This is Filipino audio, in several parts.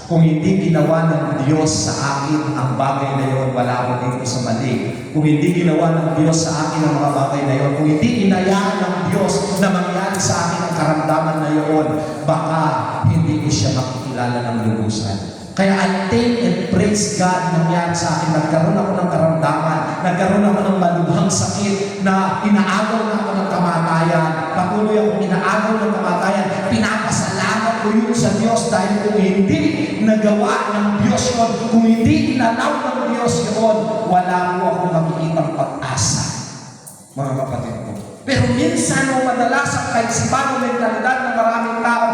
Kung hindi ginawa ng Diyos sa akin ang bagay na yun, wala ako dito sa mali. Kung hindi ginawa ng Diyos sa akin ang mga bagay na yun, kung hindi inayaan ng Diyos na mangyari sa akin ang karamdaman na yun, baka hindi ko siya makikilala ng lubusan. Kaya I thank and praise God nangyari sa akin. Nagkaroon ako ng karamdaman, nagkaroon ako ng malubhang sakit na inaagaw na ako ng kamatayan. Patuloy akong inaagaw ng kamatayan. Pinapasalamat ko yun sa Diyos dahil kung hindi nagawa ng Diyos yun, kung hindi inalaw ng Diyos yun, wala ko akong makikitang pag-asa. Mga kapatid ko. Pero minsan o madalas ang kaisipan o mentalidad ng maraming tao,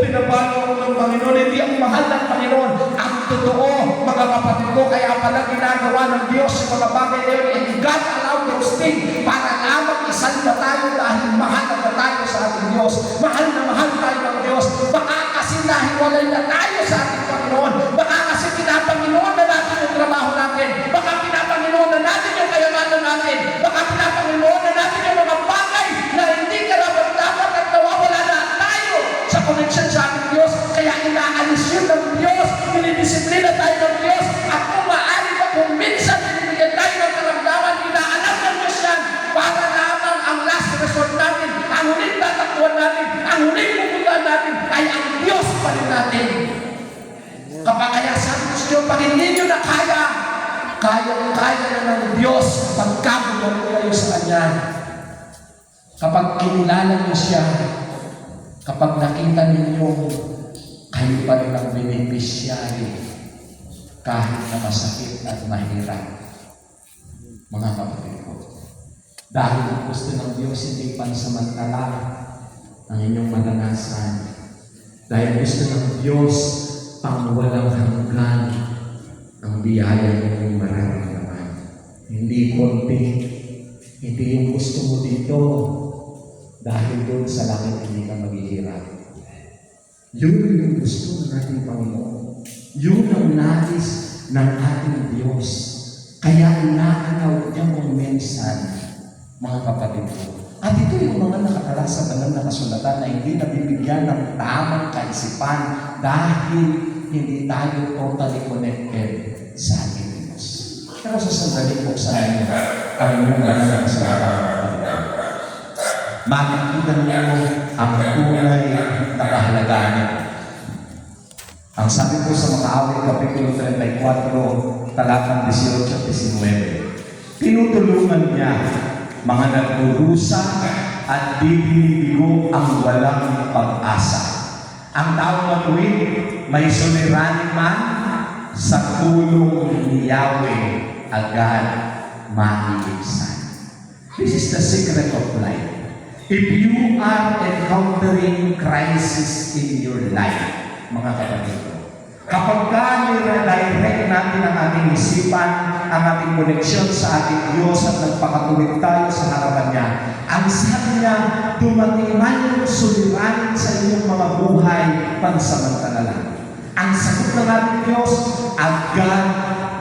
pinabago ako ng Panginoon, hindi ang mahal ng Panginoon. Ang totoo, mga kapatid ko, kaya pala ginagawa ng Diyos yung mga bagay na yun, and God allowed those things para lamang isalba tayo dahil mahal na tayo sa ating Diyos. Mahal na mahal tayo ng Diyos. Baka kasi nahiwalay na tayo sa ating Panginoon. Baka kasi pinapanginoon na natin yung trabaho natin. Baka pinapanginoon na natin yung kayamanan natin. Baka pinapanginoon na natin yung mga bagay na hindi karapat-dapat at nawawala na tayo sa connection sa ating Diyos. Kaya inaalis yun ng Diyos, dinidisiplina tayo ng Diyos, at kung maaari ba kung minsan binibigyan tayo ng karamdaman, inaalam ng Diyos yan para lamang ang last resort natin, ang huling tatakbuhan natin, ang huling pupuntahan natin ay ang Diyos pa rin natin. Kapag kaya sabi ko sa Diyos, pag hindi nyo na kaya na ng Diyos pagkabulan kayo sa Kanya. Kapag kinilala niyo siya, kapag nakita ninyo, kayo pa rin ang beneficiary kahit na masakit at mahirap. Mga kapatid ko, dahil gusto ng Diyos hindi pansamantala ang inyong maranasan. Dahil gusto ng Diyos pang walang hanggan ang biyaya ng mararamdaman. Hindi konti, hindi yung gusto mo dito, dahil doon sa langit hindi ka maghihirap. Yun yung gusto ng ating Panginoon. Yun ang nais ng ating Diyos. Kaya inaanaw niya kung minsan, mga kapatid ko. At ito yung mga nakatala sa banal na kasulatan na hindi nabibigyan ng tamang kaisipan dahil hindi tayo totally connected sa ating Diyos. Pero sa sandali po sa inyo, ang inyong banal na kasulatan. Makikita niyo ang tunay na kahalagahan nito. Ang sabi po sa mga awit, Kapitulo 34, talatang 18-19, tinutulungan niya mga nagdurusa at bibinibigo ang walang pag-asa. Ang taong matuwid, may suliranin man, sa tulong ni Yahweh agad maiibsan. This is the secret of life. If you are encountering crisis in your life, mga kapatid ko, kapag nire-direct natin ang ating isipan, ang ating koneksyon sa ating Diyos at nagpakatuwid tayo sa harapan niya, ang sabi niya, dumating man yung suliranin sa inyong mga buhay, pansamantala lang. Ang sagot ng ating Diyos, agad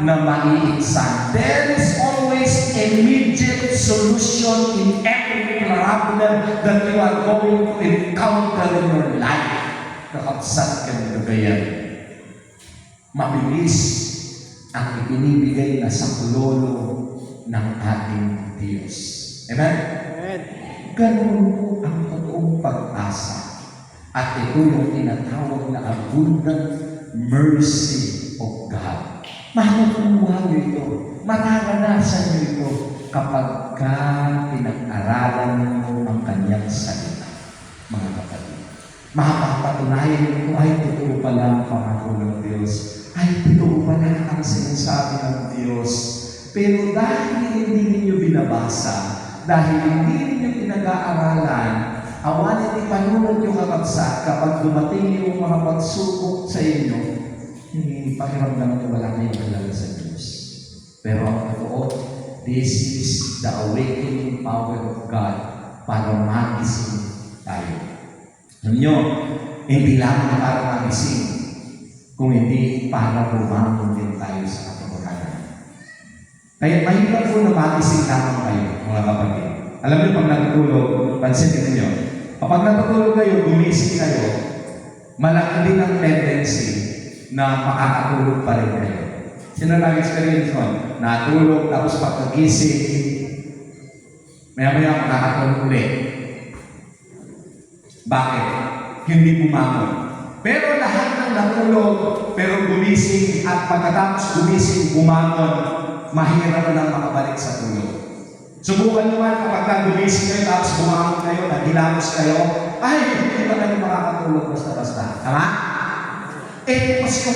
na maiiksan. There is always immediate solution in every problem that you are going to encounter in your life. Kakapsat ka nito ganyan. Mabilis ang ibinibigay na saklolo ng ating Diyos. Amen? Amen. Ganun po ang totoong pag-asa. At ito yung tinatawag na abundant mercy of God. Makukuha niyo ito. Mararanasan niyo ito kapag pinag-aralan niyo ang kanyang salita. Mga kapatid. Makapapatunayan niyo ay totoo pala ang pangako ng Diyos. Ay totoo pala ang sinasabi ng Diyos. Pero dahil hindi ninyo binabasa, dahil hindi ninyo pinag-aaralan, awanin ipanunod yung kakabsat kapag dumating yung mga pagsubok sa inyo, hindi pakiramdam nyo wala kayong kilala sa Diyos. Pero ang totoo, this is the awakening power of God para magising tayo. Alam nyo, hindi lang para magising, kung hindi para bumangon din tayo sa katotohanan. Kaya mahirap po na magising lamang kayo, mga kapatid. Alam niyo, pag natutulog, pansinin niyo, kapag natutulog kayo, gumising kayo, malaki din ang tendency na makakatulog pa rin kayo. Sino nag-experience nun? Natulog, tapos pagkagising, maya-maya makakatulog ulit. Bakit? Hindi bumangon. Pero lahat ng natulog, pero gumising, at pagkatapos gumising, bumangon, mahirap na lang makabalik sa tulog. Subukan nyo man kapag gumising kayo, tapos bumangon kayo, naghilamos kayo, ay, hindi pa kayo makakatulog basta-basta. Tama? Eh, mas